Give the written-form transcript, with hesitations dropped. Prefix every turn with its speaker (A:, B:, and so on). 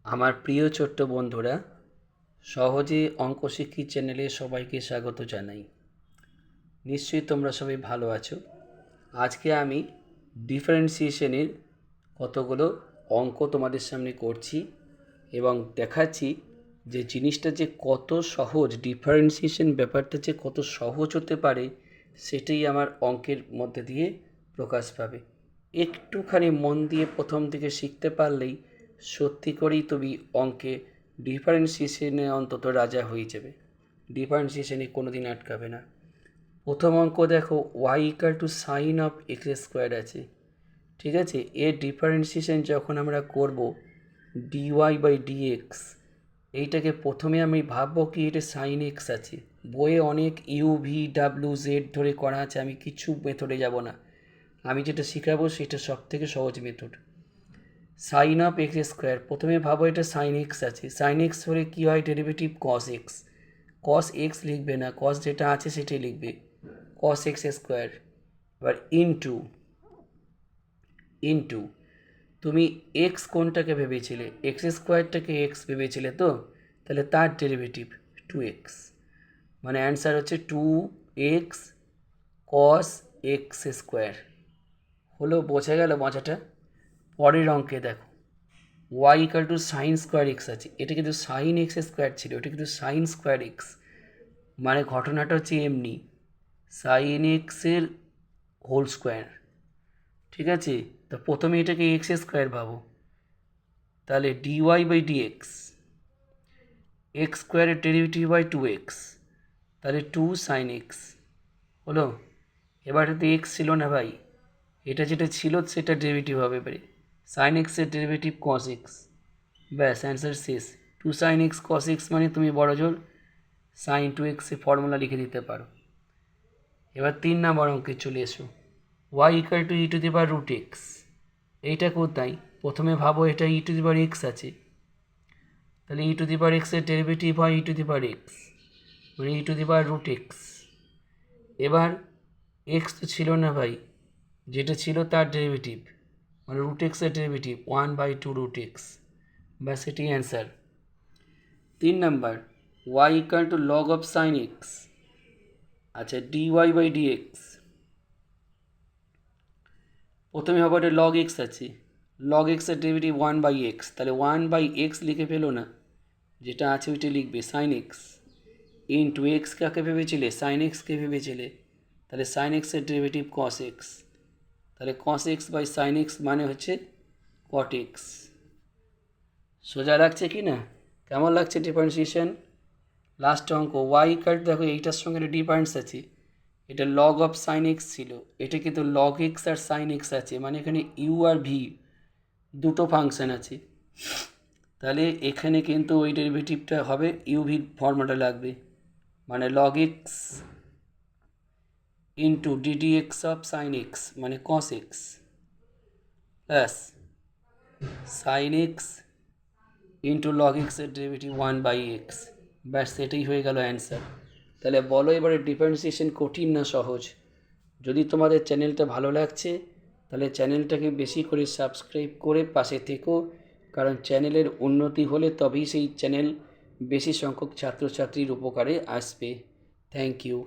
A: আমার প্রিয় ছোট্ট বন্ধুরা, সহজে অঙ্ক শিক্ষি চ্যানেলে সবাইকে স্বাগত জানাই। নিশ্চয়ই তোমরা সবাই ভালো আছো। আজকে আমি ডিফারেন্সিয়েশনের কতগুলো অঙ্ক তোমাদের সামনে করছি এবং দেখাচ্ছি যে জিনিসটা যে কত সহজ, ডিফারেন্সিয়েশন ব্যাপারটা যে কত সহজ হতে পারে সেটাই আমার অঙ্কের মধ্যে দিয়ে প্রকাশ পাবে। একটুখানি মন দিয়ে প্রথম থেকে শিখতে পারলেই সত্যি করেই তুমি অঙ্কে ডিফারেন্সিয়েশনে অন্তত রাজা হয়ে যাবে। ডিফারেন্সিয়েশনে কোনো দিন আটকাবে না। প্রথম অঙ্ক দেখো, y equal to sine of x square আছে, ঠিক আছে। এর ডিফারেন্সিয়েশন যখন আমরা করব ডিওয়াই বাই ডিএক্স, এইটাকে প্রথমে আমি ভাববো কি এটা সাইন এক্স আছে। বইয়ে অনেক ইউ ভি ডাব্লিউ জেড ধরে করা আছে, আমি কিছু মেথডে যাব না। আমি যেটা শেখাবো সেটা সব থেকে সহজ method. Sine of x square, প্রথমে ভাবো এটা সাইন এক্স আছে। সাইন এক্স হলে কী হয়, derivative cos x. Cos x লিখবে না, কস যেটা আছে সেটাই লিখবে, কস এক্স স্কোয়ার। এবার ইনটু ইনটু তুমি এক্স কোনটাকে ভেবেছিলে, এক্স স্কোয়ারটাকে এক্স ভেবেছিলে তো, তাহলে তার ডেরিভেটিভ টু এক্স, মানে অ্যান্সার হচ্ছে two x cos x square. হলো, বোঝা গেল মজাটা। পরের অঙ্কে দেখো, y equal to sine square x আছে, এটা কিন্তু সাইন এক্স স্কোয়ার ছিল, এটা কিন্তু সাইন স্কোয়ার এক্স, মানে ঘটনাটা হচ্ছে এমনি সাইন এক্সের হোল স্কোয়ার, ঠিক আছে। তো প্রথমে এটাকে এক্স স্কোয়ার ভাবো, তাহলে ডিওয়াই বাই ডিএক্স, এক্স স্কোয়ারের ডেরিভেটিভ বাই টু এক্স, তাহলে টু সাইন এক্স হলো। এবার এতে এক্স ছিল না ভাই, এটা যেটা ছিল সেটা ডেরিভেটিভ হবে এবারে, সাইন এক্সের ডেরিভেটিভ কস এক্স, ব্যাস অ্যান্সার শেষ। Two sine x cos x মানে তুমি বড় জোর সাইন টু এক্সে ফর্মুলা লিখে দিতে পারো। এবার 3 নম্বর অঙ্কে চলে এসো, y equal to e to the power root x. এইটা কোথায়, প্রথমে ভাবো এটা ই টু দি পাওয়ার এক্স আছে, তাহলে ই টু দি পাওয়ার এক্সের ডেরিভেটিভ হয় ই টু দি পাওয়ার এক্স, মানে e to the power root x. এবার এক্স তো ছিল না ভাই, যেটা ছিল তার ডেরিভেটিভ, মানে রুট এক্সের ডেরিভেটিভ 1/2 রুট এক্স, ব্যাস এটি answer. 3 number, y equal to log of sign x. আচ্ছা, ডিওয়াই বাই ডিএক্স, প্রথমে হবে এটা লগ এক্স আছে, লগ এক্সের ডেরিভেটিভ 1/x, তাহলে 1/x লিখে ফেলো না, যেটা আছে ওইটা লিখবে সাইন এক্স ইন্টু এক্স। কাকে ভেবেছিলে, সাইন এক্সকে ভেবেছিলে, তাহলে সাইন এক্সের ডেরিভেটিভ কস এক্স, তাহলে cos x by sine x মানে হচ্ছে কট এক্স। সোজা লাগছে কি না, কেমন লাগছে ডিফারেন্সিয়েশন। লাস্ট অঙ্ক, ওয়াই ইকাল টু, দেখো এইটার সঙ্গে একটা ডিফারেন্স আছে, এটা লগ অফ সাইন এক্স ছিল, এটা কিন্তু লগ এক্স আর সাইন এক্স আছে, মানে এখানে ইউ আর ভি দুটো ফাংশন আছে, তাহলে এখানে কিন্তু ওই ডেরিভেটিভটা হবে ইউ ভি ফর্মুলা লাগবে, মানে log x into d d x of sign x মানে cos x plus sin x into log এক্সের ডেরিভেটিভ 1/x, ব্যাস এটাই হয়ে গেল অ্যান্সার। তাহলে বলো এবারে ডিফারেন্সিয়েশন কঠিন না সহজ। যদি তোমাদের চ্যানেলটা ভালো লাগছে তাহলে চ্যানেলটাকে বেশি করে সাবস্ক্রাইব করে পাশে থেকো, কারণ চ্যানেলের উন্নতি হলে তবেই সেই চ্যানেল বেশি সংখ্যক ছাত্রছাত্রীর উপকারে আসবে। Thank you.